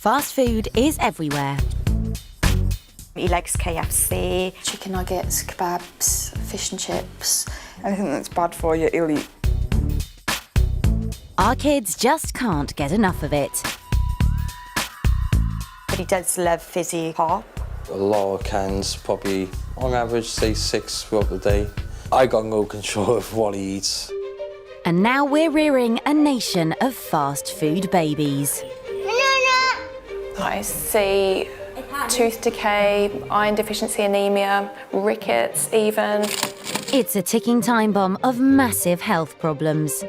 Fast food is everywhere. He likes KFC. Chicken nuggets, kebabs, fish and chips. Anything that's bad for you, he'll eat. Our kids just can't get enough of it. But he does love fizzy pop. A lot of cans, probably on average, say 6 throughout the day. I got no control of what he eats. And now we're rearing a nation of fast food babies. I see tooth decay, iron deficiency anemia, rickets even. It's a ticking time bomb of massive health problems.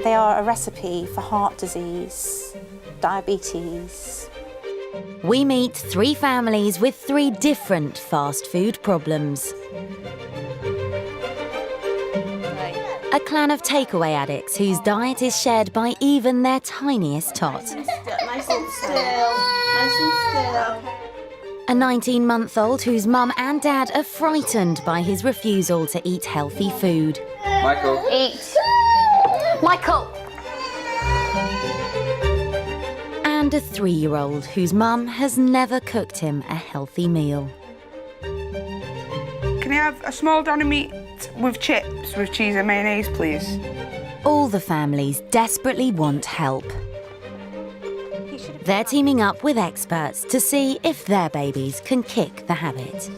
They are a recipe for heart disease, diabetes. We meet 3 families with 3 different fast food problems. A clan of takeaway addicts whose diet is shared by even their tiniest tot. Nice and still, nice and still. A 19-month-old whose mum and dad are frightened by his refusal to eat healthy food. Michael. Eat. Michael! And a 3-year-old whose mum has never cooked him a healthy meal. Can I have a small down of meat with chips with cheese and mayonnaise, please? All the families desperately want help. They're teaming up with experts to see if their babies can kick the habit.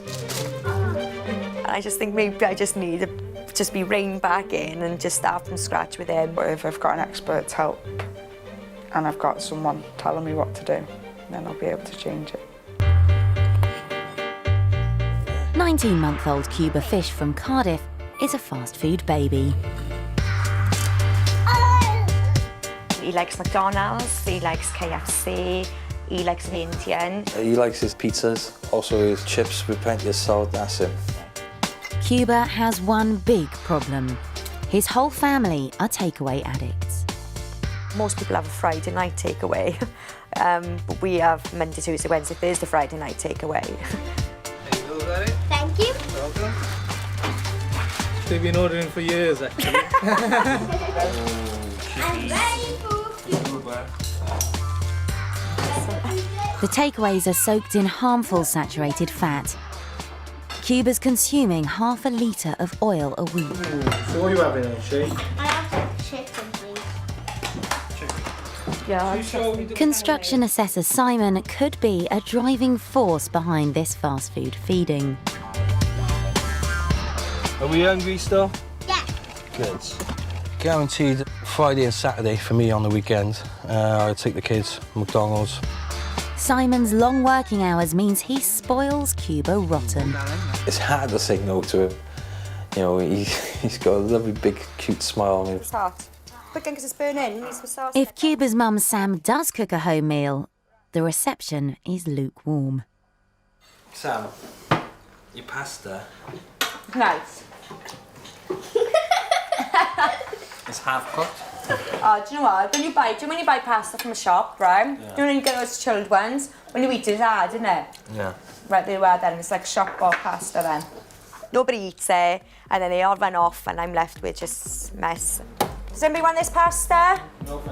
I just think maybe I just need to just be reined back in and just start from scratch with him. But if I've got an expert's help and I've got someone telling me what to do, then I'll be able to change it. 19-month-old Cuba Fish from Cardiff is a fast food baby. He likes McDonald's, he likes KFC, he likes Indian. He likes his pizzas, also his chips with plenty of salt, that's him. Cuba has one big problem. His whole family are takeaway addicts. Most people have a Friday night takeaway, but we have Monday, Tuesday, Wednesday, Thursday, Friday night takeaway. Thank you. Welcome. They've been ordering for years, actually. I'm ready for The takeaways are soaked in harmful saturated fat. Cuba's consuming half a litre of oil a week. So what are you having then, Shay? I have chicken, please. Yeah. Construction assessor Simon could be a driving force behind this fast food feeding. Are we hungry still? Yeah. Good. Guaranteed Friday and Saturday for me on the weekend. I take the kids, McDonald's. Simon's long working hours means he spoils Cuba rotten. It's hard to say no to him. You know, he's got a lovely, big, cute smile on him. Start. Quick, because it's burning. Needs to start. If Cuba's mum Sam does cook a home meal, the reception is lukewarm. Sam, your pasta. Nice. It's half cooked. Oh, do you know what? When you buy pasta from a shop, right? You know when you get those chilled ones? When you eat it, it's hard, isn't it? Yeah. Right, there you are then. It's like shop bought pasta then. Nobody eats it, and then they all run off, and I'm left with just mess. Does anybody want this pasta? No.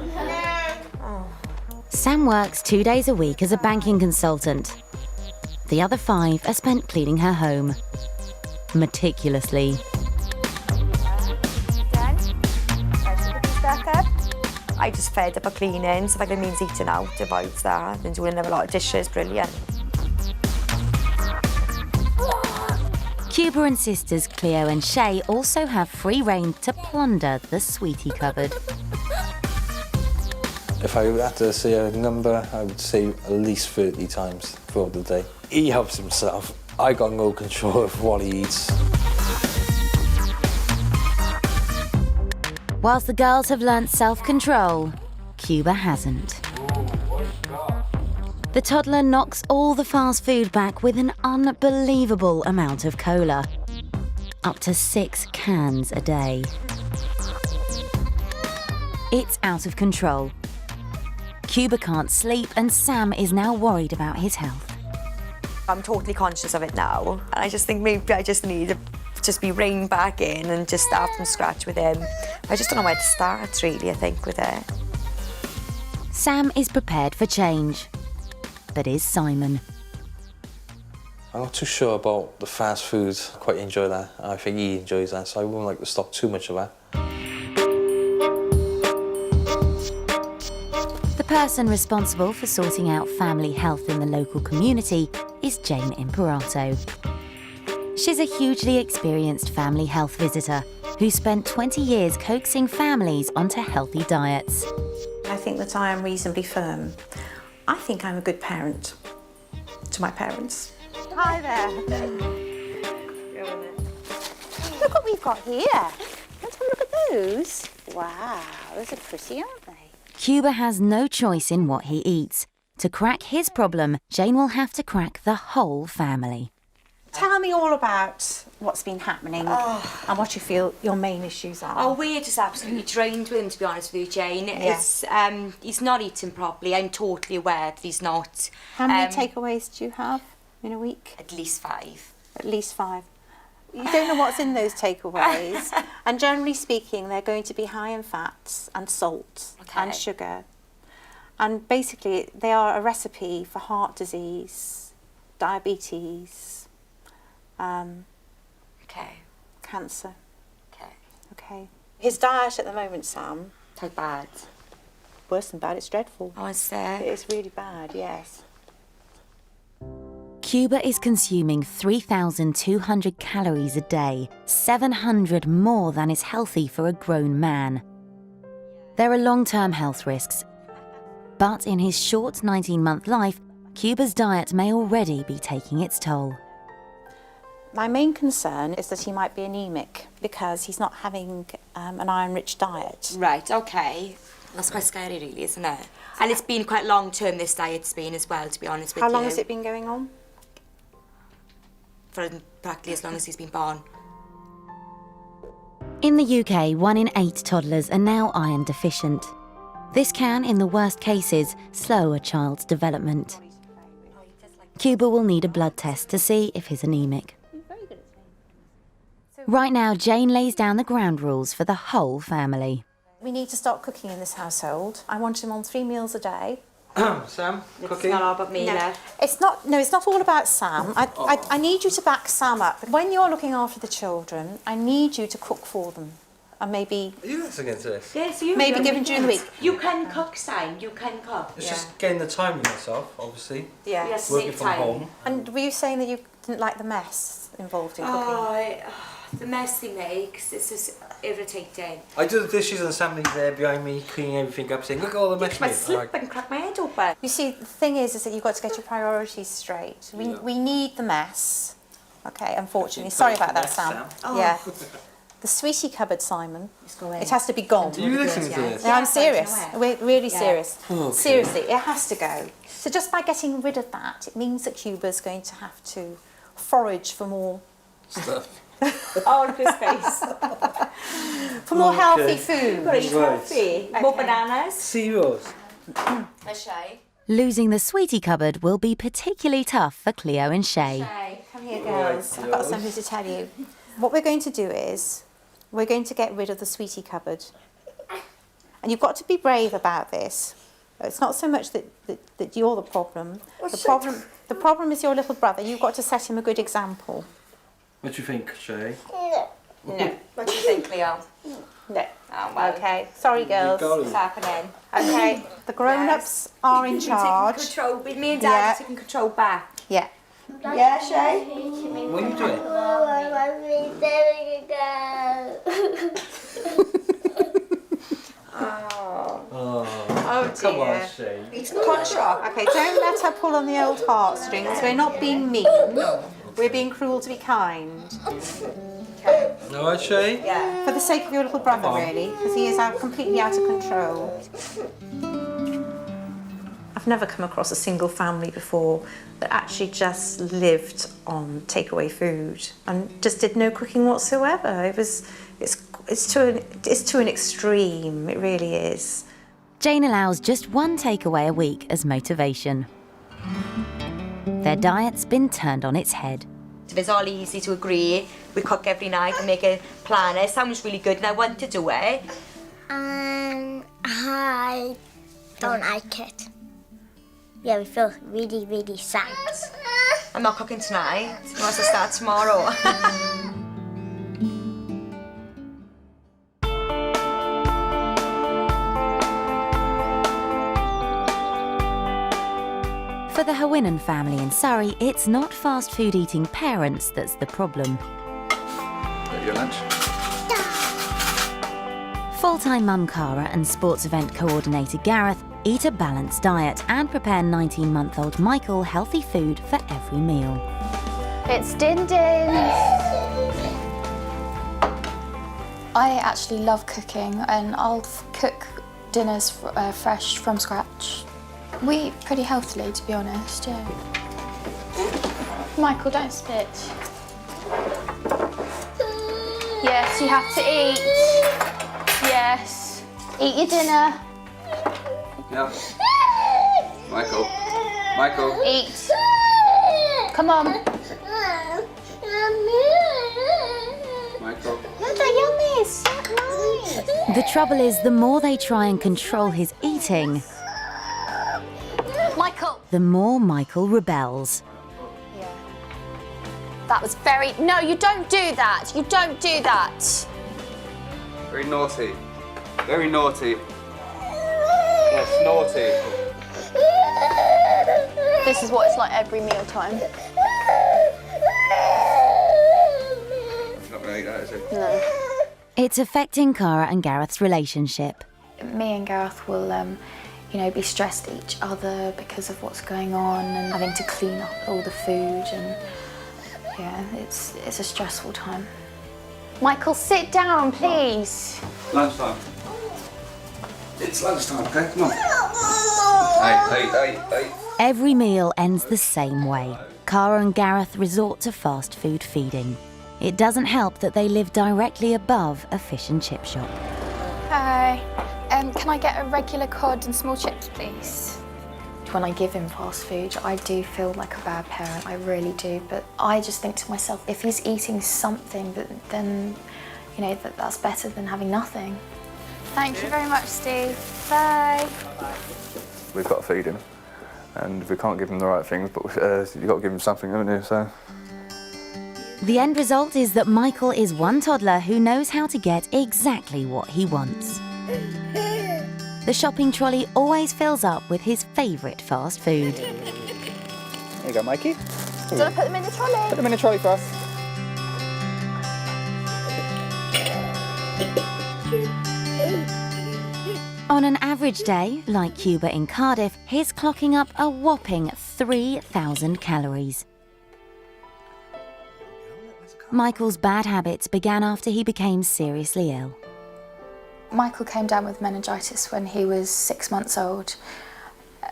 Sam works 2 days a week as a banking consultant. The other 5 are spent cleaning her home. Meticulously. I just fed up of cleaning, so if it means eating out, avoids that, and doing a lot of dishes, brilliant. Cuba and sisters Cleo and Shay also have free rein to plunder the sweetie cupboard. If I had to say a number, I would say at least 30 times throughout the day. He helps himself. I got no control of what he eats. Whilst the girls have learnt self-control, Cuba hasn't. The toddler knocks all the fast food back with an unbelievable amount of cola. Up to 6 cans a day. It's out of control. Cuba can't sleep and Sam is now worried about his health. I'm totally conscious of it now, and I just think maybe I just need to just be reined back in and just start from scratch with him. I just don't know where to start, really, I think, with it. Sam is prepared for change. But is Simon? I'm not too sure about the fast food. I quite enjoy that. I think he enjoys that, so I wouldn't like to stop too much of that. The person responsible for sorting out family health in the local community is Jane Imperato. She's a hugely experienced family health visitor who spent 20 years coaxing families onto healthy diets. I think that I am reasonably firm. I think I'm a good parent to my parents. Hi there. Look what we've got here. Let's have a look at those. Wow, those are pretty, aren't they? Cuba has no choice in what he eats. To crack his problem, Jane will have to crack the whole family. Tell me all about what's been happening and what you feel your main issues are. Oh, we're just absolutely drained with him, to be honest with you, Jane. Yeah. It's, he's not eating properly. I'm totally aware that he's not. How many takeaways do you have in a week? At least 5. At least 5. You don't know what's in those takeaways. And generally speaking, they're going to be high in fats and salt and sugar. And basically, they are a recipe for heart disease, diabetes, cancer. Okay. His diet at the moment, Sam. How bad? Worse than bad, it's dreadful. I want to say. It's really bad, yes. Cuba is consuming 3,200 calories a day, 700 more than is healthy for a grown man. There are long-term health risks, but in his short 19-month life, Cuba's diet may already be taking its toll. My main concern is that he might be anemic because he's not having an iron-rich diet. Right, okay. That's quite scary, really, isn't it? And it's been quite long-term, this diet's been as well, to be honest with you. How long has it been going on? For practically as long as he's been born. In the UK, 1 in 8 toddlers are now iron deficient. This can, in the worst cases, slow a child's development. Cuba will need a blood test to see if he's anemic. Right now, Jane lays down the ground rules for the whole family. We need to start cooking in this household. I want him on 3 meals a day. Sam, It's cooking? not all about me, love. It's not all about Sam. I need you to back Sam up. When you're looking after the children, I need you to cook for them. And maybe Are you listening to this? Yeah, so you maybe given during the week. You can cook, Sam. You can cook. It's just getting the time with myself, obviously. Yeah. Yes, Working make from time. home. And were you saying that you didn't like the mess involved in cooking? The mess he makes, it's just irritating. I do the dishes and Sam's there behind me, cleaning everything up, saying, look at all the mess I made. slip and crack my head open. You see, the thing is that you've got to get your priorities straight. We need the mess. Okay, unfortunately. Sorry about that, Sam. Yeah. The sweetie cupboard, Simon. It has to be gone. Are you listening to this? No, I'm serious. Yeah. We're really serious. Okay. Seriously, it has to go. So just by getting rid of that, it means that Cuba's going to have to forage for more Stuff. All of his face. for more healthy food. Got to eat healthy. More bananas. Cereals. A Shay. Losing the sweetie cupboard will be particularly tough for Cleo and Shay. Come here, girls. I've got something to tell you. What we're going to do is we're going to get rid of the sweetie cupboard. And you've got to be brave about this. It's not so much that you're the problem. The problem is your little brother. You've got to set him a good example. What do you think, Shay? No. What do you think, Leo? No. Oh, well. Okay. Sorry, girls. What's happening? Okay. The grown-ups are in charge. Taking control. With me and Dad Yeah. taking control back. Yeah. Yeah, Shay? What are you doing? Oh dear. Come on, Shay. He's got shock. Okay, don't let her pull on the old heartstrings. We're not being mean. We're being cruel to be kind. All right, Shay? Yeah. For the sake of your little brother, really, because he is completely out of control. I've never come across a single family before that actually just lived on takeaway food and just did no cooking whatsoever. It's to an extreme. It really is. Jane allows just 1 takeaway a week as motivation. Their diet's been turned on its head. It's all easy to agree. We cook every night and make a plan. It sounds really good and I want to do it. Hi. don't like it. Yeah, we feel really, really sad. I'm not cooking tonight. He wants to start tomorrow. For the Howinan family in Surrey, it's not fast food eating parents that's the problem. Got your lunch? Full-time mum Cara and sports event coordinator Gareth eat a balanced diet and prepare 19-month-old Michael healthy food for every meal. It's Din Din. I actually love cooking, and I'll cook dinners fresh from scratch. We eat pretty healthily, to be honest, yeah. Michael, don't spit. Yes, you have to eat. Yes. Eat your dinner. Yeah. Michael. Michael. Eat. Come on. Michael. Look at yummy, it's so nice. The trouble is, the more they try and control his eating, Michael. the more Michael rebels. That was very... No, you don't do that. You don't do that. Very naughty. Very naughty. Yes, naughty. This is what it's like every meal time. He's not going to eat that, is he? No. It's affecting Cara and Gareth's relationship. Me and Gareth will, you know, be stressed at each other because of what's going on and having to clean up all the food, and yeah, it's a stressful time. Michael, sit down, please. Lunchtime. It's lunchtime, okay? Come on. Hey. Every meal ends the same way. Cara and Gareth resort to fast food feeding. It doesn't help that they live directly above a fish and chip shop. Hi. Can I get a regular cod and small chips, please? When I give him fast food, I do feel like a bad parent, I really do. But I just think to myself, if he's eating something, then, you know, that's better than having nothing. Thank you very much, Steve. Bye. We've got to feed him, and we can't give him the right things, but you've got to give him something, haven't you? So. The end result is that Michael is one toddler who knows how to get exactly what he wants. The shopping trolley always fills up with his favourite fast food. There you go, Mikey. Do you want to put them in the trolley? Put them in the trolley for us. On an average day, like Cuba in Cardiff, he's clocking up a whopping 3,000 calories. Michael's bad habits began after he became seriously ill. Michael came down with meningitis when he was 6 months old.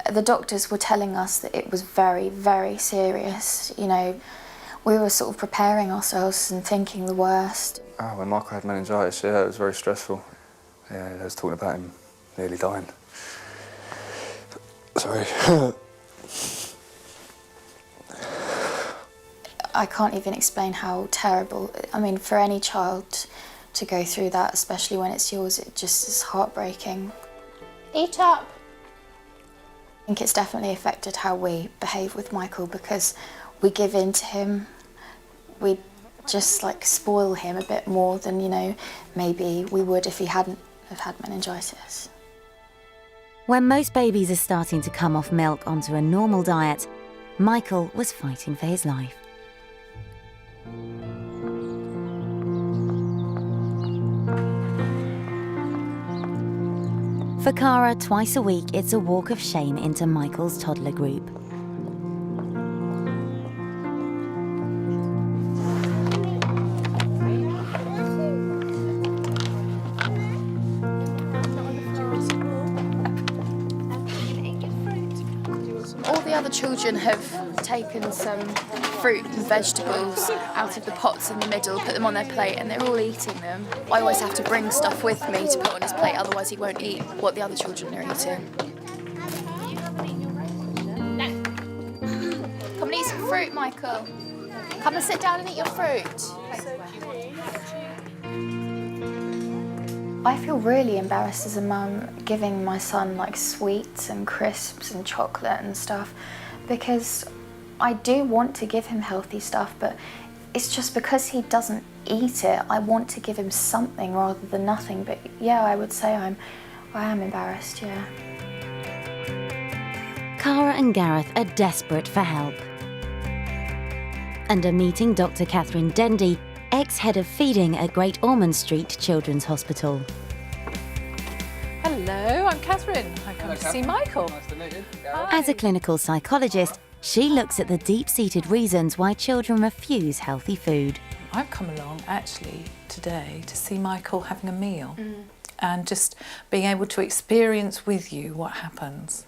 The doctors were telling us that it was very, very serious. You know, we were sort of preparing ourselves and thinking the worst. Oh, when Michael had meningitis, yeah, it was very stressful. Yeah, I was talking about him nearly dying. Sorry. I can't even explain how terrible, I mean, for any child to go through that, especially when it's yours, it just is heartbreaking. Eat up. I think it's definitely affected how we behave with Michael, because we give in to him. We just like spoil him a bit more than, you know, maybe we would if he hadn't have had meningitis. When most babies are starting to come off milk onto a normal diet, Michael was fighting for his life. For Cara, twice a week, it's a walk of shame into Michael's toddler group. All the other children have taken some fruit and vegetables out of the pots in the middle, put them on their plate, and they're all eating them. I always have to bring stuff with me to put on his plate, otherwise he won't eat what the other children are eating. Come and eat some fruit, Michael. Come and sit down and eat your fruit. I feel really embarrassed as a mum giving my son like sweets and crisps and chocolate and stuff, because I do want to give him healthy stuff, but it's just because he doesn't eat it, I want to give him something rather than nothing. But yeah, I would say I am embarrassed, yeah. Cara and Gareth are desperate for help and are meeting Dr. Catherine Dendy, ex-head of feeding at Great Ormond Street Children's Hospital. Hello, I'm Catherine. I've come to see Michael. Nice to meet you. As a clinical psychologist, she looks at the deep-seated reasons why children refuse healthy food. I've come along actually today to see Michael having a meal and just being able to experience with you what happens.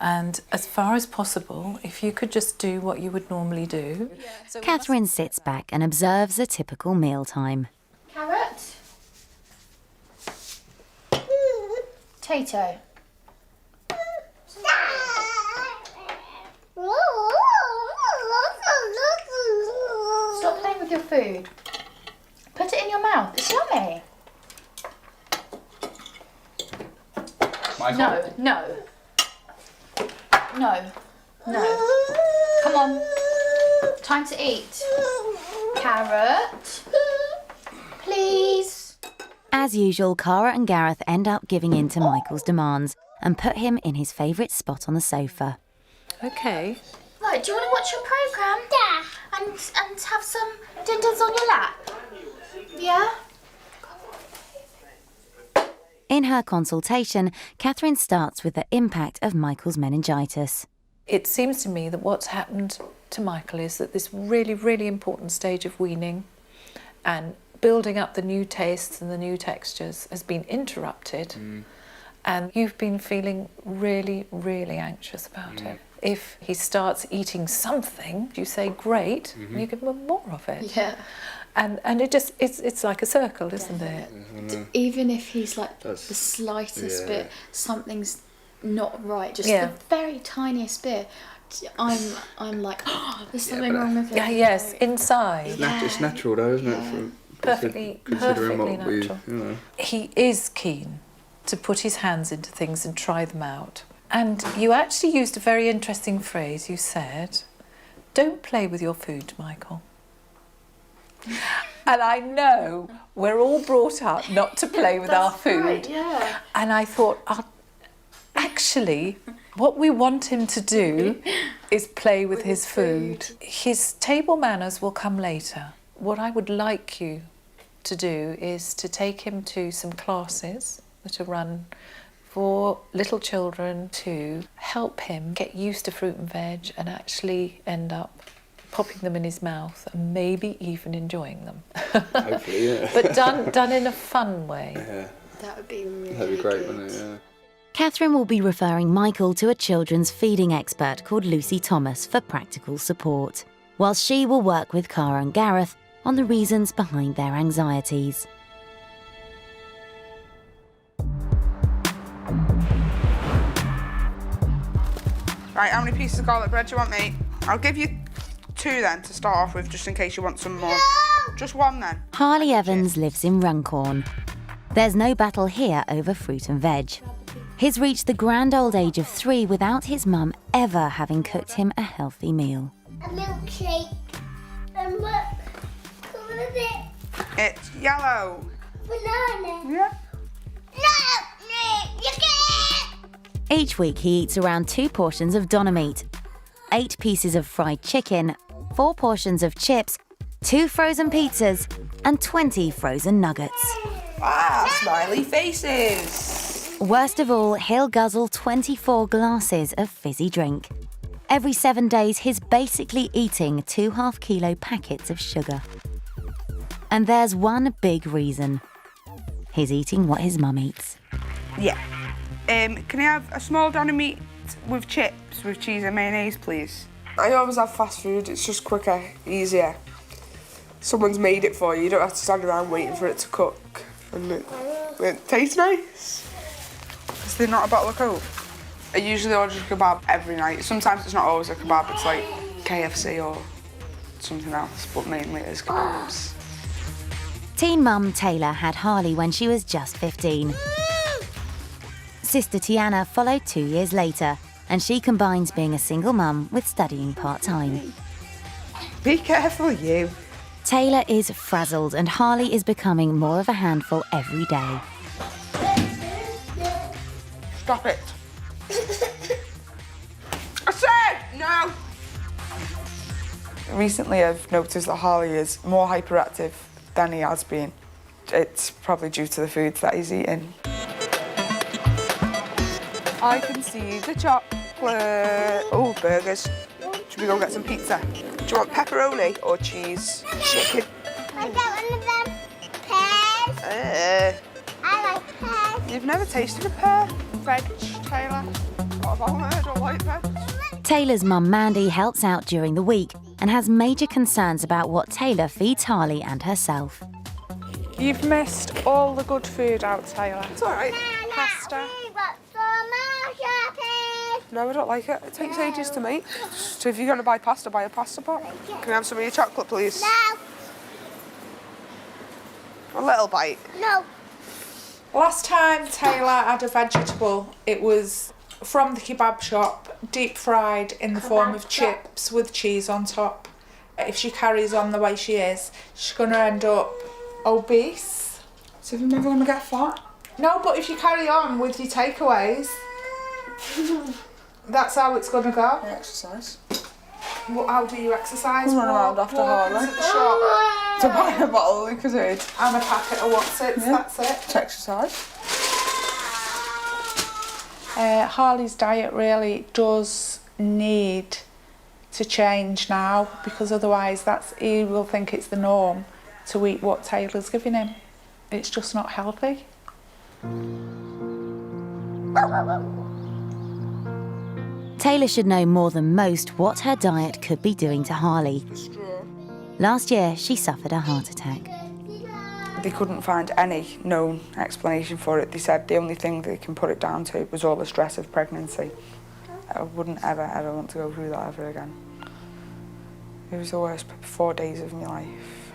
And as far as possible, if you could just do what you would normally do. So Catherine sits back and observes a typical mealtime. Carrot. Potato. Stop playing with your food. Put it in your mouth. It's yummy. Michael. No. Come on. Time to eat. Carrot. Please. As usual, Cara and Gareth end up giving in to Michael's demands and put him in his favourite spot on the sofa. Okay. Right, do you want to watch your programme? Yeah. And have some dinders on your lap? Yeah? In her consultation, Catherine starts with the impact of Michael's meningitis. It seems to me that what's happened to Michael is that this really, really important stage of weaning and building up the new tastes and the new textures has been interrupted. And you've been feeling really, really anxious about it. If he starts eating something, you say, great, and you give him more of it. Yeah. And it just, it's like a circle, isn't it? Even if he's like That's- the slightest yeah. bit, something's not right, just Yeah. the very tiniest bit, I'm like, oh, there's something wrong with it. Yeah, yes, inside. It's natural though, isn't it? From Perfectly considering what natural. we, you know. He is keen to put his hands into things and try them out. And you actually used a very interesting phrase. You said, don't play with your food, Michael. And I know we're all brought up not to play with our food. Right, yeah. And I thought, actually, what we want him to do is play with his food. His table manners will come later. What I would like you to do is to take him to some classes that are run for little children to help him get used to fruit and veg and actually end up popping them in his mouth and maybe even enjoying them. Hopefully, yeah. But done in a fun way. Yeah, That would be really that'd be great, good. wouldn't it? Yeah. Catherine will be referring Michael to a children's feeding expert called Lucy Thomas for practical support, whilst she will work with Cara and Gareth on the reasons behind their anxieties. Right, how many pieces of garlic bread do you want, mate? I'll give you 2 then to start off with, just in case you want some more. Just 1 then. Harley Evans lives in Runcorn. There's no battle here over fruit and veg. He's reached the grand old age of 3 without his mum ever having cooked him a healthy meal. A milkshake. And what colour is it? It's yellow. Banana. Yeah. No, you can't. Each week he eats around 2 portions of doner meat, 8 pieces of fried chicken, 4 portions of chips, 2 frozen pizzas, and 20 frozen nuggets. Ah, smiley faces. Worst of all, he'll guzzle 24 glasses of fizzy drink. Every 7 days, he's basically eating 2 half-kilo packets of sugar. And there's one big reason. He's eating what his mum eats. Yeah. Can I have a small doner meat with chips, with cheese and mayonnaise, please? I always have fast food. It's just quicker, easier. Someone's made it for you. You don't have to stand around waiting for it to cook. And it tastes nice. Is there not a bottle of Coke? I usually order a kebab every night. Sometimes it's not always a kebab. It's like KFC or something else, but mainly it's kebabs. Teen mum Taylor had Harley when she was just 15. Sister Tiana followed 2 years later, and she combines being a single mum with studying part-time. Be careful, you. Taylor is frazzled, and Harley is becoming more of a handful every day. Stop it. I said no. Recently, I've noticed that Harley is more hyperactive than he has been. It's probably due to the foods that he's eating. I can see the chocolate. Oh, burgers. Should we go get some pizza? Do you want pepperoni or cheese? Chicken. I got one of them pears. I like pears. You've never tasted a pear? Veg, Taylor. What about I don't like veg? Taylor's mum Mandy helps out during the week and has major concerns about what Taylor feeds Harley and herself. You've missed all the good food out, Taylor. It's all right. Pasta. We got some more shopping. No, I don't like it. It takes ages to make. So if you're going to buy pasta, buy a pasta pot. Can I have some of your chocolate, please? No. A little bite. No. Last time Taylor had a vegetable, it was from the kebab shop, deep fried in the form of chips with cheese on top. If she carries on the way she is, she's going to end up obese. So if you're never going to get fat? No, but if you carry on with your takeaways, that's how it's going to go. Exercise. How do you exercise? Run around after Harley. Harley. To the shop To buy a bottle of Lucozade. and a packet of Watsits, that's it. To exercise. Harley's diet really does need to change now, because otherwise he will think it's the norm to eat what Taylor's giving him. It's just not healthy. Taylor should know more than most what her diet could be doing to Harley. Last year, she suffered a heart attack. They couldn't find any known explanation for it. They said the only thing they can put it down to was all the stress of pregnancy. I wouldn't ever want to go through that ever again. It was the worst 4 days of my life.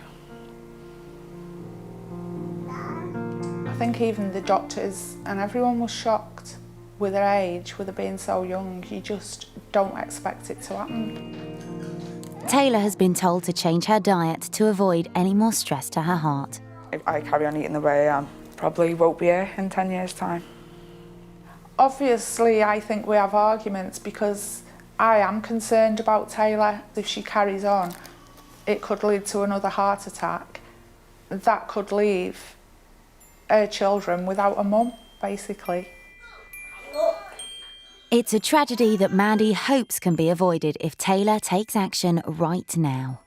I think even the doctors and everyone was shocked with her age, with her being so young. You just don't expect it to happen. Taylor has been told to change her diet to avoid any more stress to her heart. If I carry on eating the way I am, probably won't be here in 10 years' time. Obviously, I think we have arguments because I am concerned about Taylor. If she carries on, it could lead to another heart attack. That could leave her children without a mum, basically. It's a tragedy that Mandy hopes can be avoided if Taylor takes action right now.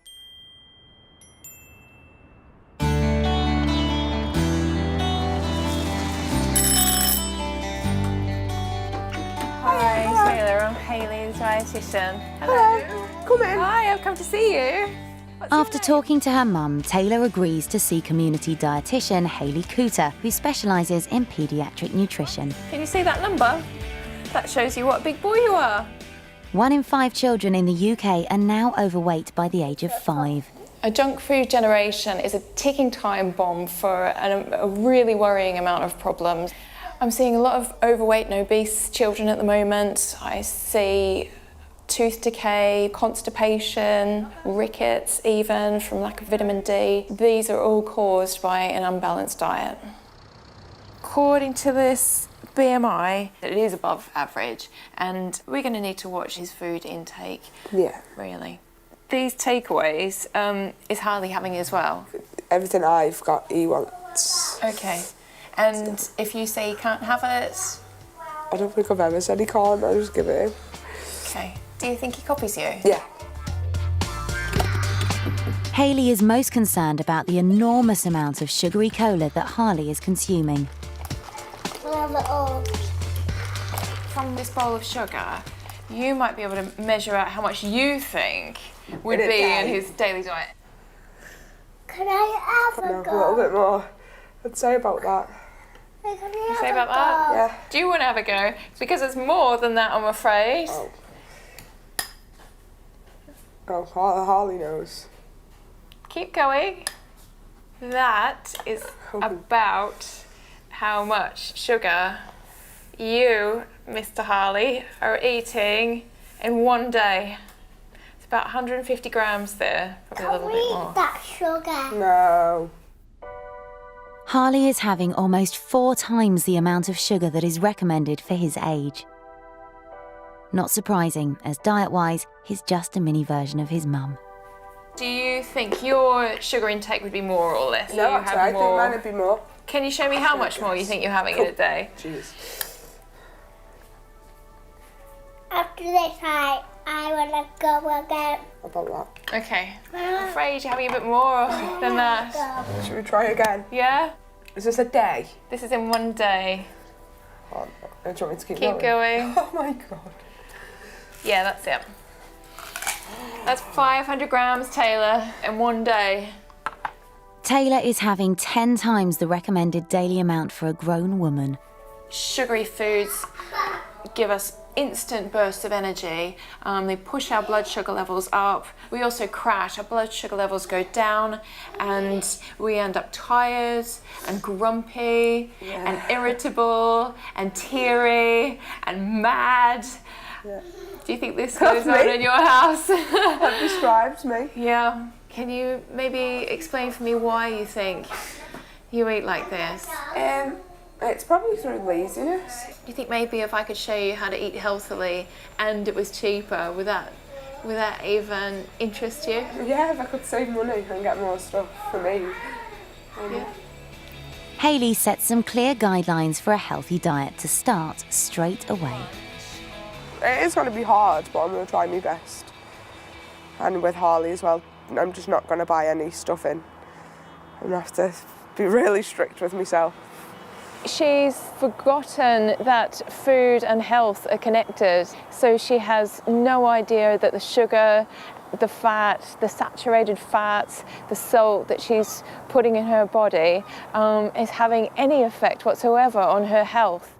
Hi, Taylor. I'm Hayley, the dietitian. Hello. Come in. Hi, I've come to see you. After talking to her mum, Taylor agrees to see community dietitian Hayley Cooter, who specialises in paediatric nutrition. Can you see that number? That shows you what a big boy you are. 1 in 5 children in the UK are now overweight by the age of 5. A junk food generation is a ticking time bomb for a really worrying amount of problems. I'm seeing a lot of overweight and obese children at the moment. I see tooth decay, constipation, rickets even from lack of vitamin D. These are all caused by an unbalanced diet. According to this BMI, it is above average, and we're going to need to watch his food intake. Yeah. Really. These takeaways, is Harley having as well? Everything I've got, he wants. Okay. And if you say he can't have it? I don't think I've ever said he can't, I just give it him. Okay. Do you think he copies you? Yeah. Hayley is most concerned about the enormous amount of sugary cola that Harley is consuming. We'll have it all. From this bowl of sugar, you might be able to measure out how much you think would In a be day? in his daily diet. Can I have a No, a little bit more. I'd say about that. Can You say about that? Yeah. Do you want to have a go? Because it's more than that, I'm afraid. Oh, Harley knows. Keep going. That is about how much sugar you, Mr. Harley, are eating in one day. It's about 150 grams there, probably a little bit more. That sugar. No. Harley is having almost 4 times the amount of sugar that is recommended for his age. Not surprising, as diet-wise, he's just a mini version of his mum. Do you think your sugar intake would be more or less? No, You actually, have I think more? mine would be more. Can you show me how much more you think you're having in a day? Jeez. After this, I want to go again. About Okay. I'm afraid you're having a bit more than that. that. Should we try again? Yeah? Is this a day? This is in one day. Oh, do you want me to keep Keep going. Oh my god. Yeah, that's it. That's 500 grams, Taylor, in one day. Taylor is having 10 times the recommended daily amount for a grown woman. Sugary foods give us instant bursts of energy. They push our blood sugar levels up. We also crash. Our blood sugar levels go down and we end up tired and grumpy and irritable and teary and mad. Yeah. Do you think this goes on in your house? That describes me. Yeah. Can you maybe explain for me why you think you eat like this? It's probably through laziness. Do you think maybe if I could show you how to eat healthily and it was cheaper, would that even interest you? Yeah, if I could save money and get more stuff for me. Yeah. Hayley sets some clear guidelines for a healthy diet to start straight away. It is going to be hard, but I'm going to try my best. And with Harley as well, I'm just not going to buy any stuff in. I'm going to have to be really strict with myself. She's forgotten that food and health are connected, so she has no idea that the sugar, the fat, the saturated fats, the salt that she's putting in her body is having any effect whatsoever on her health.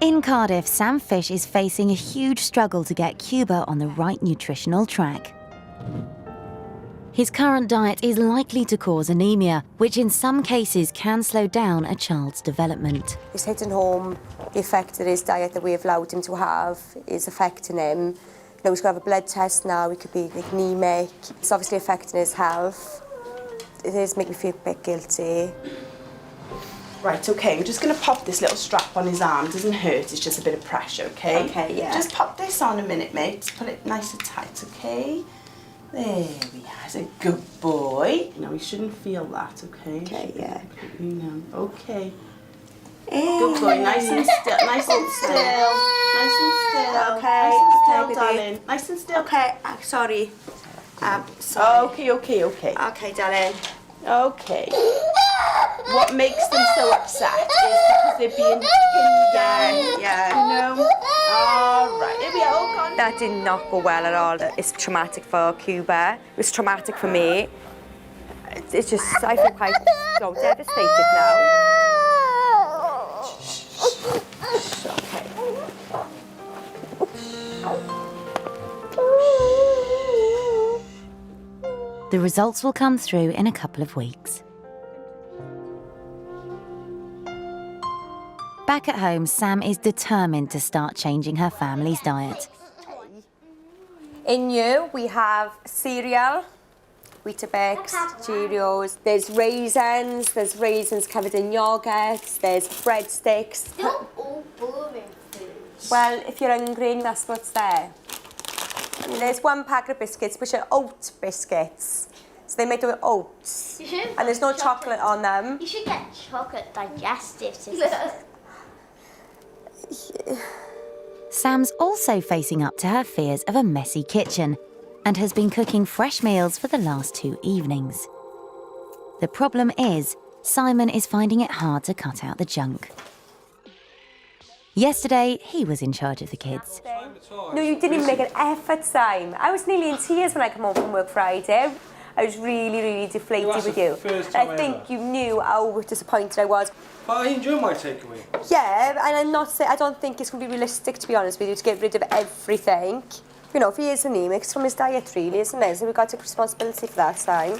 In Cardiff, Sam Fish is facing a huge struggle to get Cuba on the right nutritional track. His current diet is likely to cause anemia, which in some cases can slow down a child's development. He's hitting home the effect that his diet that we have allowed him to have is affecting him. You know, he's got to have a blood test now, he could be anemic. It's obviously affecting his health. It is making me feel a bit guilty. Right, okay, I'm just going to pop this little strap on his arm. It doesn't hurt, it's just a bit of pressure, okay? Okay, yeah. Just pop this on a minute, mate. Put it nice and tight, okay? There we are, it's a good boy. No, he shouldn't feel that, okay? Okay, yeah. You know, okay. Good boy, nice and still, nice and still. Nice and still, Okay, nice and still, okay, baby. darling. Nice and still. Okay, sorry. Sorry. Okay. Okay, darling. Okay. What makes them so upset is because they're being pinned down. Yeah. You know? All right. Here we are. Oh, God. That did not go well at all. It's traumatic for Cuba. It was traumatic for me. It's just, I feel quite devastated now. The results will come through in a couple of weeks. Back at home, Sam is determined to start changing her family's diet. In new, we have cereal, Weetabix, Cheerios. There's raisins covered in yogurt. There's breadsticks. They're all boring foods. Well, if you're hungry, that's what's there. And there's one packet of biscuits, which are oat biscuits. So they made with oats. And there's no chocolate on them. You should get chocolate digestives. Sam's also facing up to her fears of a messy kitchen and has been cooking fresh meals for the last 2 evenings. The problem is, Simon is finding it hard to cut out the junk. Yesterday, he was in charge of the kids. No, you didn't even make an effort, Simon. I was nearly in tears when I come home from work Friday. I was really, really deflated with you. I think you knew how disappointed I was. But I enjoy my takeaway. Yeah, and I'm not saying, I don't think it's going to be realistic, to be honest with you, to get rid of everything. You know, if he is anaemic, it's from his diet really, isn't it? So we've got to take responsibility for that sign.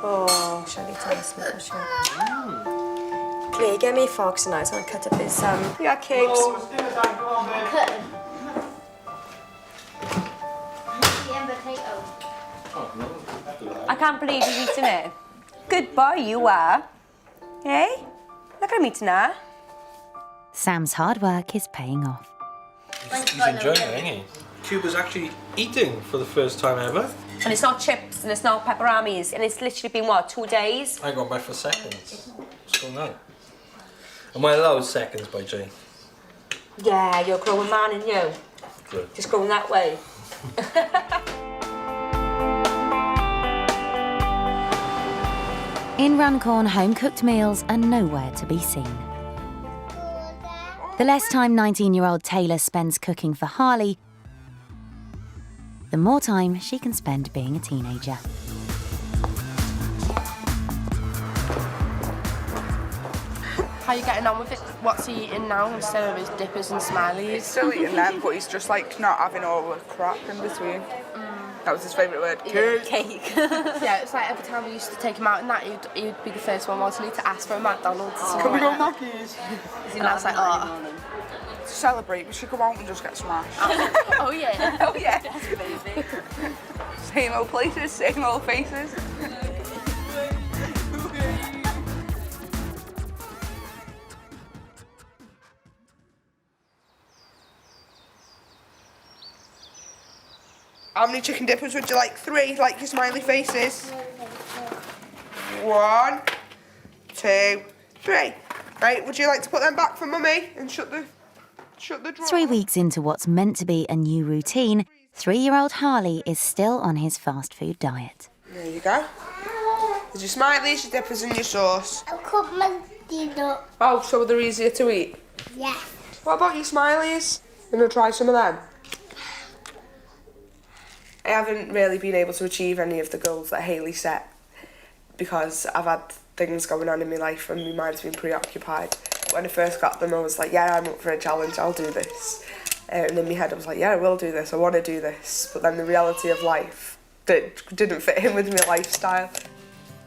Oh, shall we tell us what shall Claire, get me a fork tonight so I can cut up his, yeah, cakes. I can't believe he's eating it. Good boy you are. Hey? Look at him eating that. Sam's hard work is paying off. He's enjoying it, isn't he? Cuba's actually eating for the first time ever. And it's not chips and it's not pepperonis and it's literally been, what, 2 days? I got by for seconds. What's going on? Am I allowed seconds by Jay? Yeah, you're a growing man, and you? Good. Just going that way. In Runcorn, home-cooked meals are nowhere to be seen. The less time 19-year-old Taylor spends cooking for Harley, the more time she can spend being a teenager. How are you getting on with it? What's he eating now instead of his dippers and smileys? He's still eating them, but he's just like not having all the crap in between. That was his favourite word. Cake. Cake. Yeah, it's like every time we used to take him out and that, he'd be the first one, wasn't he, to ask for a McDonald's. Can we go Mackey's? And I was like, oh. To celebrate, we should go out and just get smashed. Oh yeah. Oh yeah. Same old places, same old faces. How many chicken dippers would you like? 3, like your smiley faces. 1, 2, 3. Right, would you like to put them back for Mummy and shut the drawer? 3 weeks into what's meant to be a new routine, 3-year-old Harley is still on his fast food diet. There you go. There's your smileys, your dippers and your sauce. I'll cut my dinner. Oh, so they're easier to eat? Yeah. What about your smileys? You gonna try some of them? I haven't really been able to achieve any of the goals that Hayley set because I've had things going on in my life and my mind's been preoccupied. When I first got them, I was like, yeah, I'm up for a challenge, I'll do this. And in my head, I was like, yeah, I will do this, I want to do this. But then the reality of life didn't fit in with my lifestyle.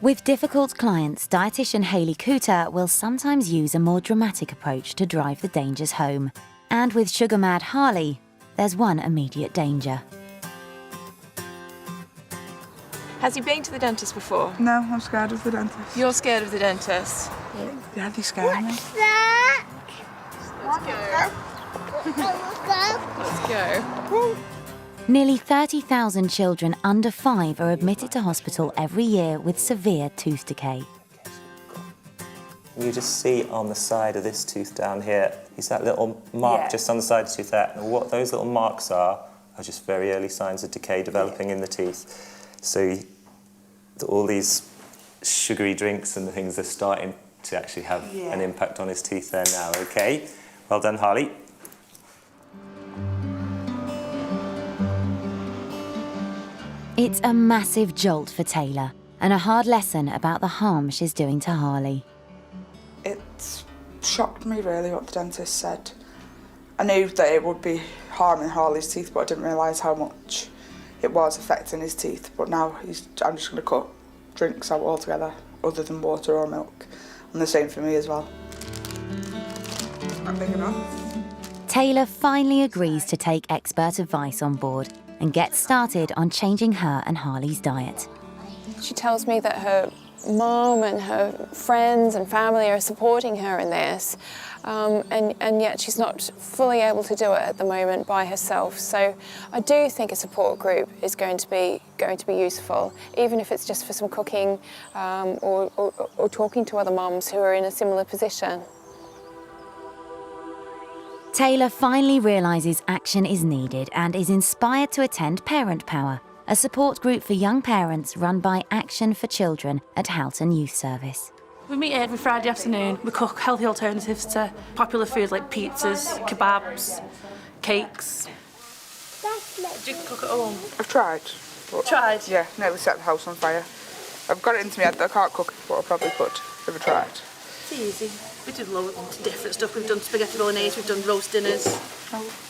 With difficult clients, dietitian Hayley Cooter will sometimes use a more dramatic approach to drive the dangers home. And with sugar-mad Harley, there's one immediate danger. Has he been to the dentist before? No, I'm scared of the dentist. You're scared of the dentist? Yeah, they scare me. What's that? Let's go. Nearly 30,000 children under 5 are admitted to hospital every year with severe tooth decay. You just see on the side of this tooth down here, is that little mark just on the side of the tooth there. And what those little marks are just very early signs of decay developing in the teeth. So all these sugary drinks and the things are starting to actually have an impact on his teeth there now, okay? Well done, Harley. It's a massive jolt for Taylor and a hard lesson about the harm she's doing to Harley. It shocked me really what the dentist said. I knew that it would be harming Harley's teeth, but I didn't realise how much it was affecting his teeth. But now I'm just going to cut drinks out altogether, other than water or milk. And the same for me as well. I'm big enough. Taylor finally agrees to take expert advice on board and gets started on changing her and Harley's diet. She tells me that her mum and her friends and family are supporting her in this, and yet she's not fully able to do it at the moment by herself. So I do think a support group is going to be useful, even if it's just for some cooking or talking to other mums who are in a similar position. Taylor finally realises action is needed and is inspired to attend Parent Power, a support group for young parents run by Action for Children at Houghton Youth Service. We meet every Friday afternoon. We cook healthy alternatives to popular foods like pizzas, kebabs, cakes. Do you cook at home? I've tried. Tried? Yeah, nearly set the house on fire. I've got it into my head that I can't cook it, but I probably could if I tried. It's easy. We do loads of different stuff. We've done spaghetti bolognese, we've done roast dinners,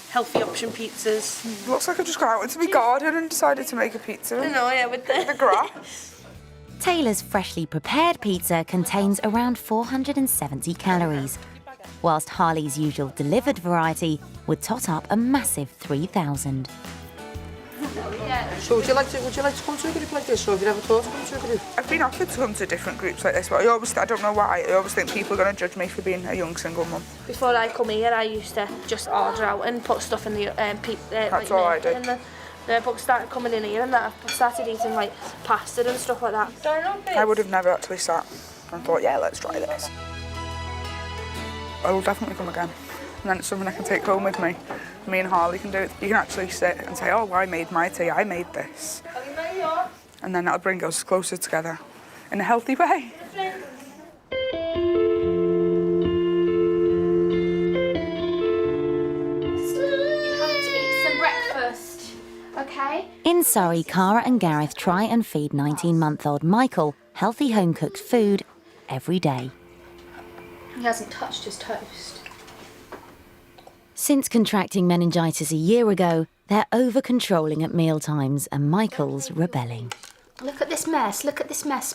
healthy option pizzas. Looks like I've just gone out into my garden and decided to make a pizza. I know, yeah, with the grass. Taylor's freshly prepared pizza contains around 470 calories, whilst Harley's usual delivered variety would tot up a massive 3,000. So would you like to come to a group like this, or have you ever thought of coming to a group? I've been offered to come to different groups like this, but I don't know why, I always think people are going to judge me for being a young single mum. Before I come here, I used to just order out and put stuff in the That's all I do. in the book started coming in here, and that I started eating like pasta and stuff like that. I would have never actually sat and thought, yeah, let's try this. I will definitely come again. And then it's something I can take home with me. Me and Harley can do it. You can actually sit and say, oh, I made my tea, I made this. And then that'll bring us closer together in a healthy way. Okay. In Surrey, Cara and Gareth try and feed 19-month-old Michael healthy home-cooked food every day. He hasn't touched his toast. Since contracting meningitis a year ago, they're over-controlling at mealtimes and Michael's rebelling. Look at this mess,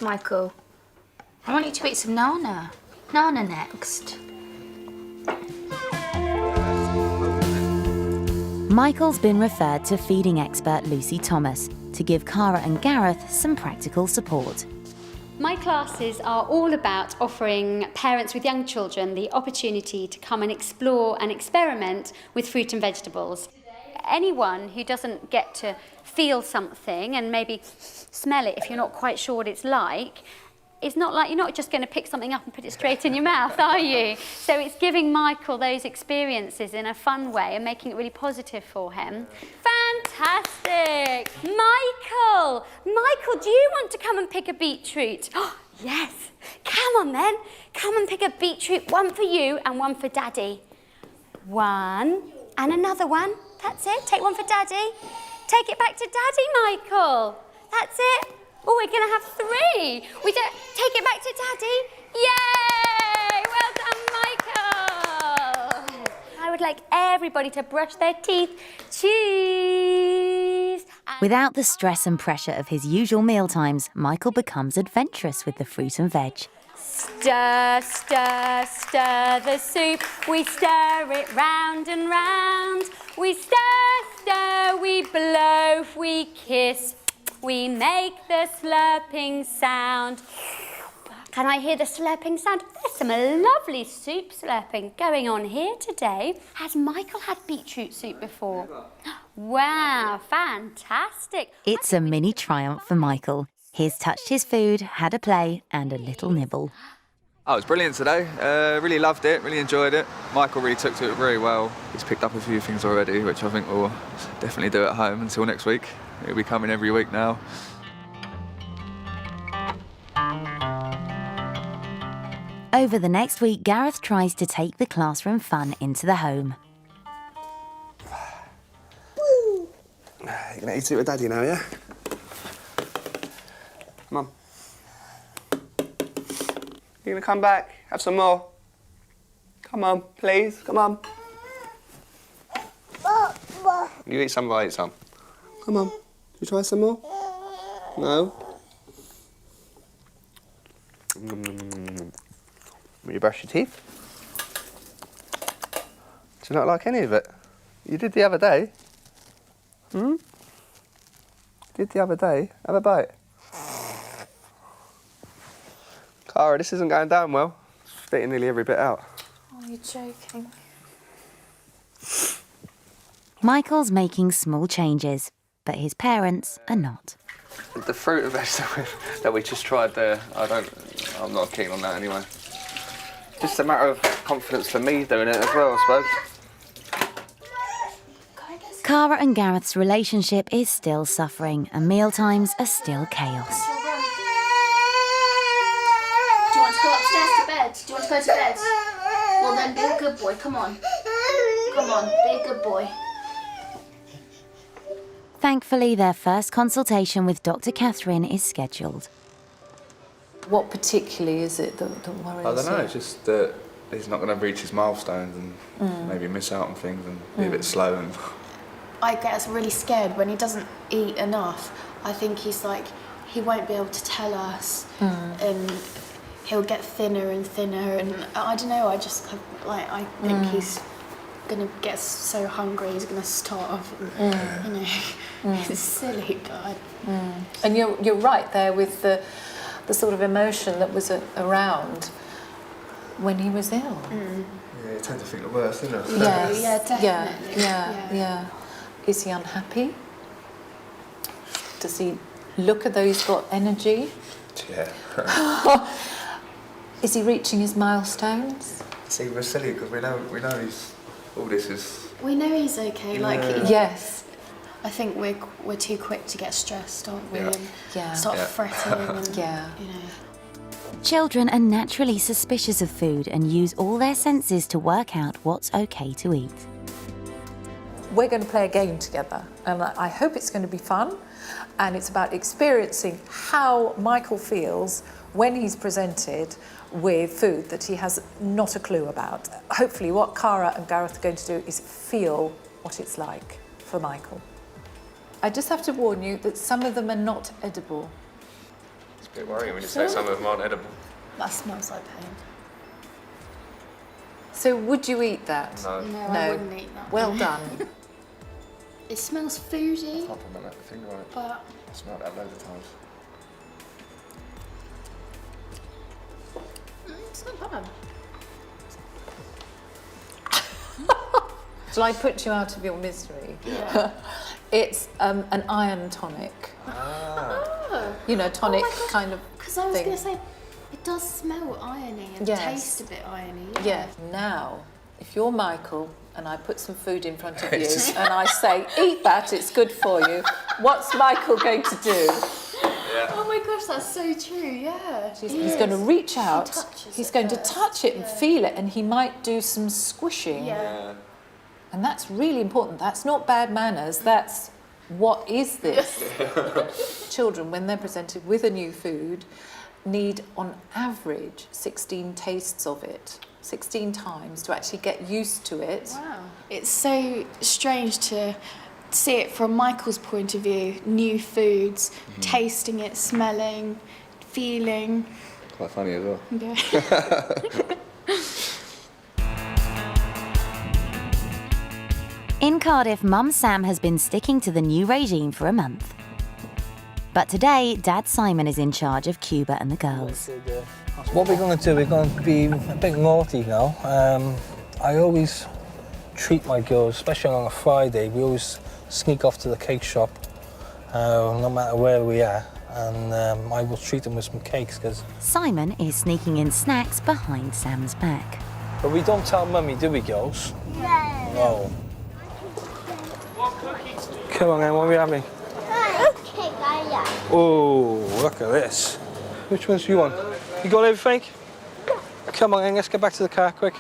Michael. I want you to eat some Nana. Nana next. Michael's been referred to feeding expert Lucy Thomas to give Cara and Gareth some practical support. My classes are all about offering parents with young children the opportunity to come and explore and experiment with fruit and vegetables. Anyone who doesn't get to feel something and maybe smell it if you're not quite sure what it's like, it's not like you're not just going to pick something up and put it straight in your mouth, are you? So it's giving Michael those experiences in a fun way and making it really positive for him. Fantastic! Michael! Michael, do you want to come and pick a beetroot? Oh, yes. Come on then. Come and pick a beetroot. One for you and one for Daddy. One and another one. That's it. Take one for Daddy. Take it back to Daddy, Michael. That's it. Oh, we're going to have three. We don't take it back to Daddy. Yay! Well done, Michael. I would like everybody to brush their teeth. Cheese. Without the stress and pressure of his usual mealtimes, Michael becomes adventurous with the fruit and veg. Stir, stir, stir the soup. We stir it round and round. We stir, stir, we blow, we kiss. We make the slurping sound. Can I hear the slurping sound? There's some lovely soup slurping going on here today. Has Michael had beetroot soup before? Wow, fantastic. It's a mini triumph for Michael. He's touched his food, had a play and a little nibble. Oh, it was brilliant today. Really loved it, really enjoyed it. Michael really took to it very well. He's picked up a few things already, which I think we'll definitely do at home until next week. He'll be coming every week now. Over the next week, Gareth tries to take the classroom fun into the home. You're gonna eat it with Daddy now, yeah? Come on. You're gonna come back, have some more. Come on, please, come on. You eat some, I eat some. Come on. You try some more? No? Will you brush your teeth? Do you not like any of it? You did the other day. Hmm? Did the other day. Have a bite. Cara, this isn't going down well. Spitting nearly every bit out. Oh, you're joking. Michael's making small changes, but his parents are not. The fruit and vegetable that we just tried there, I'm not keen on that anyway. Just a matter of confidence for me doing it as well, I suppose. Cara and Gareth's relationship is still suffering and mealtimes are still chaos. Do you want to go upstairs to bed? Do you want to go to bed? Well then, be a good boy, come on. Come on, be a good boy. Thankfully, their first consultation with Dr. Catherine is scheduled. What particularly is it that worries you? I don't know, it's just that he's not going to reach his milestones and maybe miss out on things and be a bit slow. And I get really scared when he doesn't eat enough. I think he's like, he won't be able to tell us, and he'll get thinner and thinner, and I don't know, I just, like, I think he's gonna get so hungry, he's gonna starve, and, you know, it's silly, but And you're right there with the sort of emotion that was around when he was ill. yeah, you tend to think the worst, isn't it? Yes. Yeah, definitely. Yeah. Is he unhappy? Does he look as though he's got energy? Yeah. Is he reaching his milestones? See, we're silly because we know he's all this is. We know he's okay. Like Yes. I think we're too quick to get stressed, aren't we? Yeah. And start fretting. And, you know. Children are naturally suspicious of food and use all their senses to work out what's okay to eat. We're going to play a game together, and I hope it's going to be fun, and it's about experiencing how Michael feels when he's presented with food that he has not a clue about. Hopefully what Cara and Gareth are going to do is feel what it's like for Michael. I just have to warn you that some of them are not edible. It's a bit worrying when you say some of them aren't edible. That smells like pain. So would you eat that? No. No, I wouldn't eat that. Well done. It smells foody, I can't put my finger on it. but I smelled that loads of times. it's not bad. Shall I put you out of your misery? Yeah. It's an iron tonic. You know, tonic kind of Because I was thing. going to say, it does smell irony and Yes. taste a bit irony. Yeah. Now, if you're Michael and I put some food in front of you and I say, eat that, it's good for you, what's Michael going to do? Oh my gosh, that's so true, yeah. He's going to reach out, he's going to first, touch it and feel it, and he might do some squishing. Yeah. And that's really important. That's not bad manners, that's what is this? Children, when they're presented with a new food, need on average 16 tastes of it, 16 times to actually get used to it. Wow. It's so strange to see it from Michael's point of view, new foods, tasting it, smelling, feeling. Quite funny as well. Yeah. In Cardiff, Mum Sam has been sticking to the new regime for a month. But today, Dad Simon is in charge of Cuba and the girls. What we're going to do, we're going to be a bit naughty now. I always treat my girls, especially on a Friday, we always sneak off to the cake shop, no matter where we are, and I will treat them with some cakes. Cause Simon is sneaking in snacks behind Sam's back. But we don't tell Mummy, do we, girls? No. Come on then, what are we having? Oh, look at this. Which ones do you want? You got everything? Come on then, let's get back to the car quick.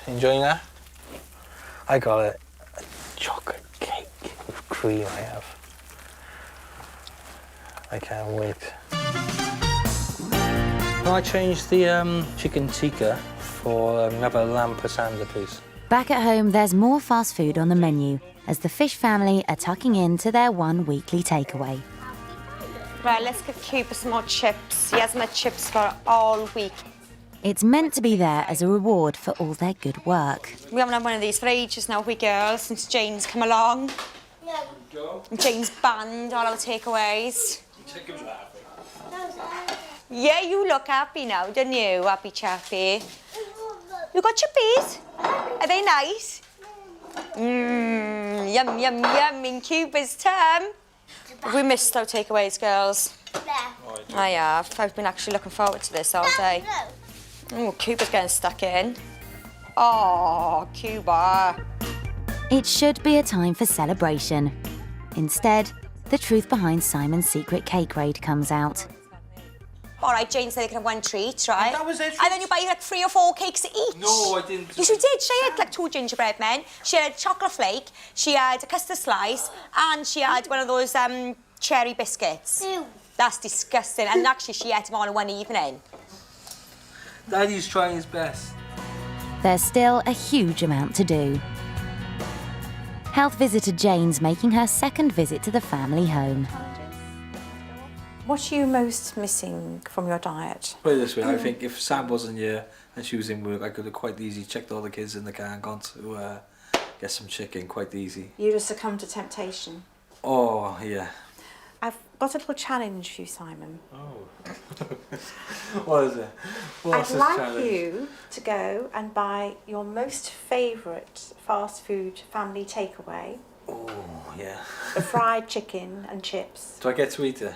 Enjoying that? I got a chocolate cake with cream I have. I can't wait. Can I change the chicken tikka for another lamb pasanda, please? Back at home, there's more fast food on the menu as the Fish family are tucking into their one weekly takeaway. Right, let's give Cuba some more chips. He hasn't had chips for all week. It's meant to be there as a reward for all their good work. We haven't had one of these for ages now, we girls, since Jane's come along. And Jane's banned all our takeaways. Yeah, you look happy now, don't you, happy chappy? You got chippies? Are they nice? Yum, yum, yum, in Cuba's term. We missed our takeaways, girls. I have. I've been actually looking forward to this all day. Oh, Cuba's getting stuck in. Oh, Cuba. It should be a time for celebration. Instead, the truth behind Simon's secret cake raid comes out. All right, Jane said they can have one treat, right? That was their treat? And then you buy like 3 or 4 cakes each. No, I didn't. Yes, you did. She had like 2 gingerbread men. She had a chocolate flake. She had a custard slice. And she had one of those cherry biscuits. Ew. That's disgusting. And actually, she ate them all in one evening. Daddy's trying his best. There's still a huge amount to do. Health visitor Jane's making her second visit to the family home. What are you most missing from your diet? Put it this way, I think if Sam wasn't here and she was in work, I could have quite easily checked all the kids in the car and gone to get some chicken, quite easy. You just succumb to temptation. Oh, yeah. I've got a little challenge for you, Simon. Oh. What is it? What's I'd this like challenge? you to go and buy your most favourite fast food family takeaway. Oh, yeah. The fried chicken and chips. Do I get to eat it?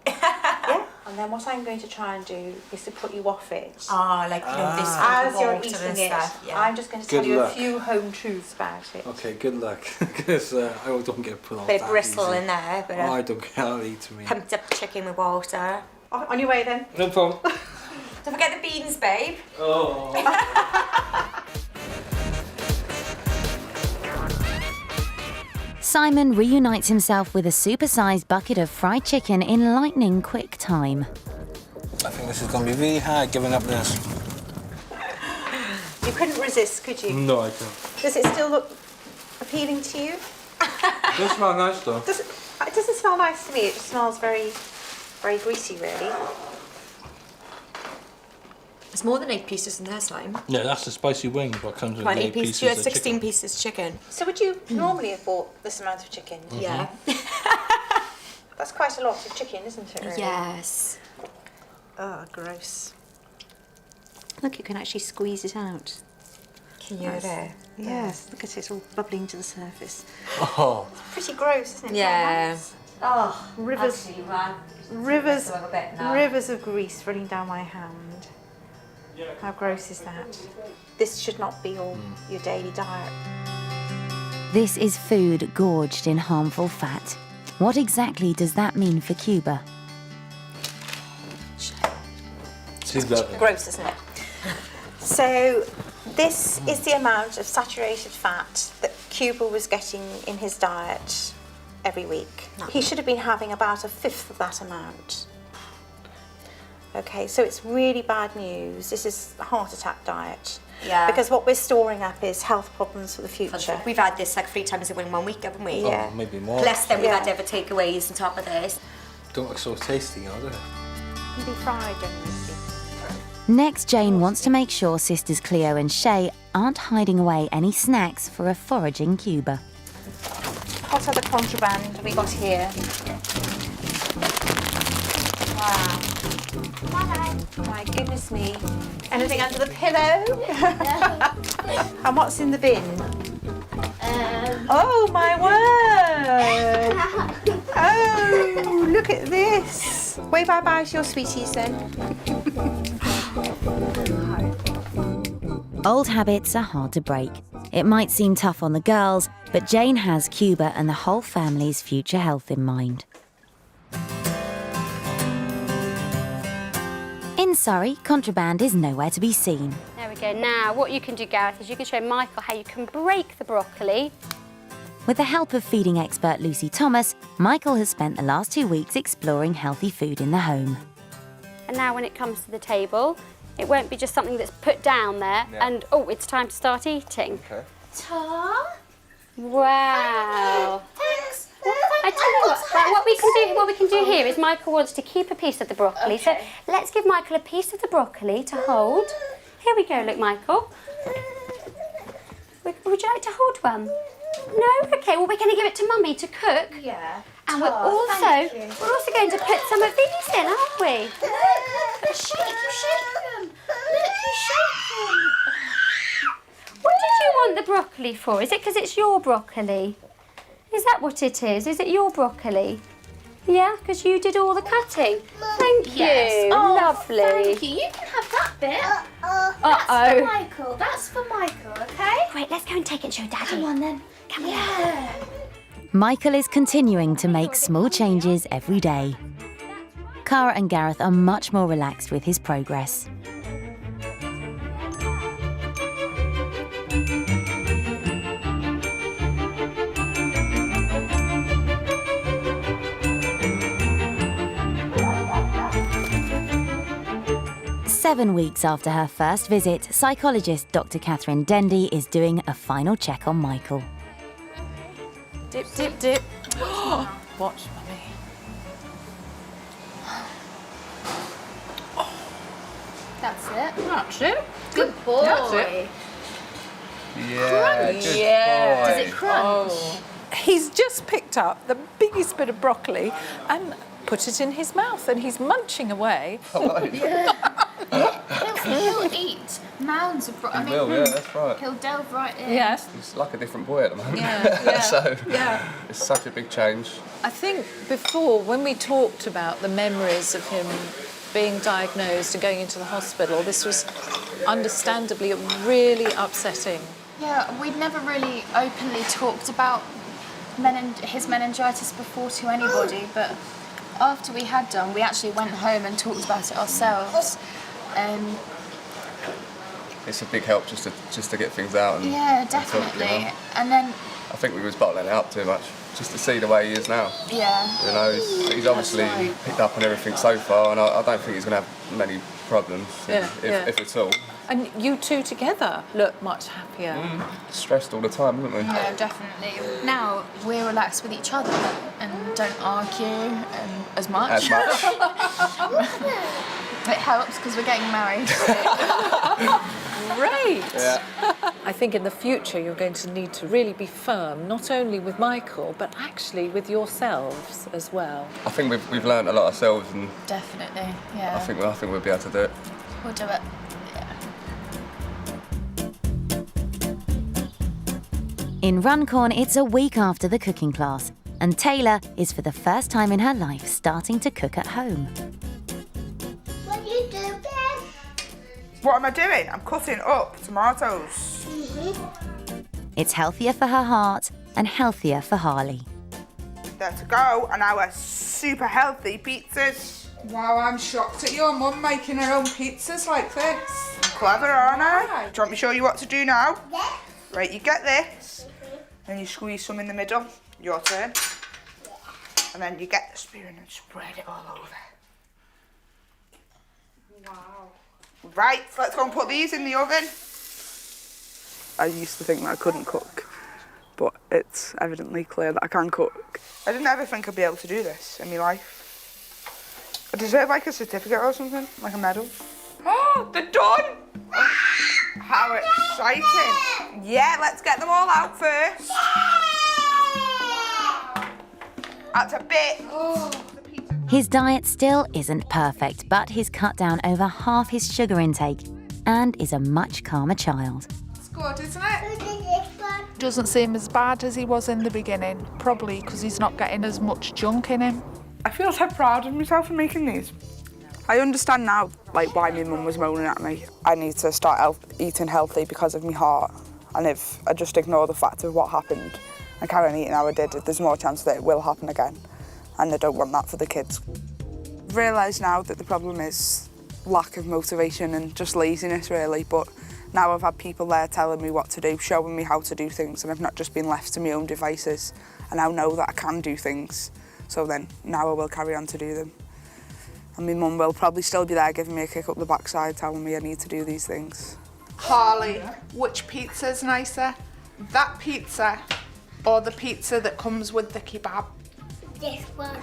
Yeah. And then what I'm going to try and do is to put you off it. this As you're water eating and it, stuff, yeah. I'm just going to Good tell you luck. a few home truths about it. Okay, good luck. Because I don't get put on Bit of that bristle easy. in there, but Oh, I don't get I'll eat to me. pumped up chicken with water. On your way then. No problem. Don't forget the beans, babe. Oh. Simon reunites himself with a supersized bucket of fried chicken in lightning quick time. I think this is going to be really hard giving up this. You couldn't resist, could you? No, I don't. Does it still look appealing to you? It does smell nice though. It doesn't smell nice to me. It just smells very, very greasy, really. There's more than 8 pieces in there, Simon. Yeah, that's the spicy wing, what comes with Quite the 8 8 pieces. pieces You had of 16 chicken. pieces chicken. So would you normally have bought this amount of chicken? Yeah. That's quite a lot of chicken, isn't it? Really? Yes. Oh, gross. Look, you can actually squeeze it out. Can you hear it? Yes, look at it, it's all bubbling to the surface. Oh. Pretty gross, isn't it? Yeah. Oh, rivers, Actually, man, rivers, a little bit now. rivers of grease running down my hand. How gross is that? This should not be your daily diet. This is food gorged in harmful fat. What exactly does that mean for Cuba? She's lovely. Gross, isn't it? So, this is the amount of saturated fat that Cuba was getting in his diet every week. He should have been having about 1/5 of that amount. Okay, so it's really bad news. This is a heart attack diet. Yeah. Because what we're storing up is health problems for the future. We've had this like 3 times in 1 week, haven't we? Yeah. Oh, maybe more. Plus then we've had other takeaways on top of this. Don't look so tasty, are they? Can be fried, don't they? Next, Jane wants to make sure sisters Cleo and Shay aren't hiding away any snacks for a foraging Cuba. What other contraband have we got here? Wow. My goodness me. Anything under the pillow? And what's in the bin? Oh my word! Oh, look at this. Wave bye-bye to your sweeties then. Old habits are hard to break. It might seem tough on the girls, but Jane has Cuba and the whole family's future health in mind. In Surrey, contraband is nowhere to be seen. There we go. Now, what you can do, Gareth, is you can show Michael how you can break the broccoli. With the help of feeding expert Lucy Thomas, Michael has spent the last 2 weeks exploring healthy food in the home. And now when it comes to the table, it won't be just something that's put down there and, oh, it's time to start eating. Okay. Tom? Wow. Thanks. I tell you what, right, what we can do here is Michael wants to keep a piece of the broccoli. So let's give Michael a piece of the broccoli to hold. Here we go, look, Michael. Would you like to hold one? No? Okay, well, we're going to give it to Mummy to cook. Yeah. And we're also going to put some of these in, aren't we? Shake them. Look, you shake them. What did you want the broccoli for? Is it because it's your broccoli? Is that what it is? Is it your broccoli? Yeah, because you did all the cutting. Thank you. Yes. Oh, lovely. Thank you. You can have that bit. That's for Michael. That's for Michael, okay? Great, let's go and take it and show Daddy. Come on then. Come on. Yeah. Michael is continuing to make small changes every day. Cara and Gareth are much more relaxed with his progress. 7 weeks after her first visit, psychologist Dr. Catherine Dendy is doing a final check on Michael. Dip, dip, dip. Watch, mummy. That's it. That's it. Good boy. That's it. Yeah, good Yeah. boy. Does it crunch? Oh. He's just picked up the biggest bit of broccoli and put it in his mouth, and he's munching away. He'll eat mounds of broccoli. He will, yeah, that's right. He'll delve right in. Yes. He's like a different boy at the moment. Yeah, So yeah. it's such a big change. I think before, when we talked about the memories of him being diagnosed and going into the hospital, this was understandably really upsetting. Yeah, we'd never really openly talked about his meningitis before to anybody, but after we had done, we actually went home and talked about it ourselves. It's a big help just to get things out. And, Yeah, and talk, definitely. you know. And then, I think we was bottling it up too much, just to see the way he is now. yeah. You know, he's obviously picked up on everything so far, and I don't think he's going to have many problems, if at all. And you two together look much happier. Stressed all the time, haven't we? Yeah, definitely. Now we're relaxed with each other and don't argue as much. As much. It helps because we're getting married. Great! Yeah. I think in the future you're going to need to really be firm, not only with Michael, but actually with yourselves as well. I think we've learned a lot ourselves, and Definitely, yeah. I think we'll be able to do it. We'll do it. In Runcorn, it's a week after the cooking class, and Taylor is for the first time in her life starting to cook at home. What do you do, Ben? What am I doing? I'm cutting up tomatoes. It's healthier for her heart and healthier for Harley. There to go, and our super healthy pizzas. Wow, I'm shocked at your mum making her own pizzas like this. Clever, aren't I? Do you want me to show you what to do now? Yeah. Right, you get this, and you squeeze some in the middle. Your turn. And then you get the spoon and spread it all over. Wow. Right, let's go and put these in the oven. I used to think that I couldn't cook, but it's evidently clear that I can cook. I didn't ever think I'd be able to do this in my life. I deserve like a certificate or something, like a medal. Oh, they're done! How exciting! Yeah, let's get them all out first. That's a bit. His diet still isn't perfect, but he's cut down over half his sugar intake and is a much calmer child. It's good, isn't it? Doesn't seem as bad as he was in the beginning, probably because he's not getting as much junk in him. I feel so proud of myself for making these. I understand now, like, why my mum was moaning at me. I need to start eating healthy because of my heart. And if I just ignore the fact of what happened and carry on eating how I did, there's more chance that it will happen again. And I don't want that for the kids. I've realised now that the problem is lack of motivation and just laziness, really. But now I've had people there telling me what to do, showing me how to do things, and I've not just been left to my own devices. I now know that I can do things. So then, now I will carry on to do them. And my mum will probably still be there giving me a kick up the backside, telling me I need to do these things. Harley, which pizza's nicer? That pizza or the pizza that comes with the kebab? This one.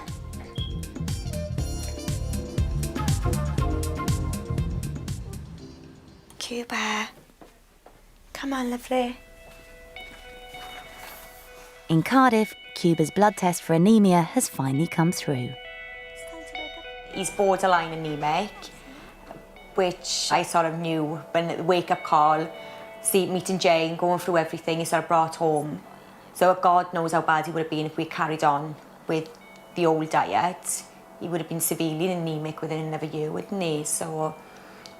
Cuba. Come on, lovely. In Cardiff, Cuba's blood test for anemia has finally come through. He's borderline anemic, which I sort of knew when the wake-up call, meeting Jane, going through everything, he sort of brought home. So God knows how bad he would have been if we carried on with the old diet. He would have been severely anemic within another year, wouldn't he? So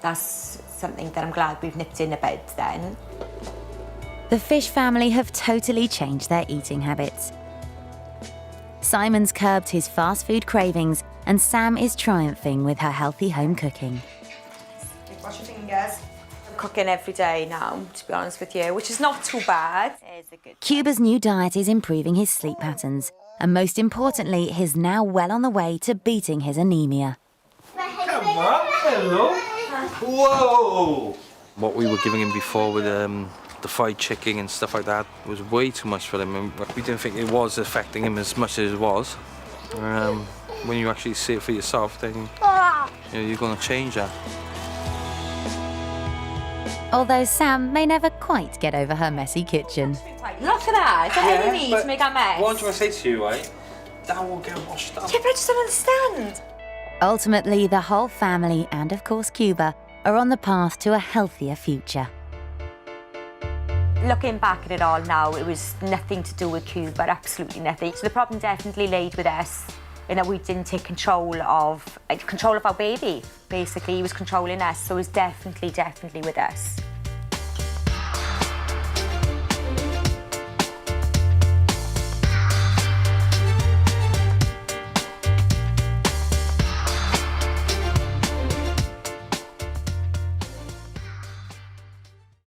that's something that I'm glad we've nipped in a bit then. The Fish family have totally changed their eating habits. Simon's curbed his fast food cravings, and Sam is triumphing with her healthy home cooking. Wash your fingers. I'm cooking every day now, to be honest with you, which is not too bad. Cuba's new diet is improving his sleep patterns, and most importantly, he's now well on the way to beating his anemia. Come on, hello. Whoa! What we were giving him before with the fried chicken and stuff like that was way too much for him. And we didn't think it was affecting him as much as it was. When you actually see it for yourself, then you're going to change that. Although Sam may never quite get over her messy kitchen. Look at that. Is that all you need to make our mess? What do I say to you, right? That will get washed up. Yeah, but I just don't understand. Ultimately, the whole family and, of course, Cuba are on the path to a healthier future. Looking back at it all now, it was nothing to do with Cuba, absolutely nothing. So the problem definitely laid with us in that we didn't take control of our baby. Basically, he was controlling us, so it was definitely with us.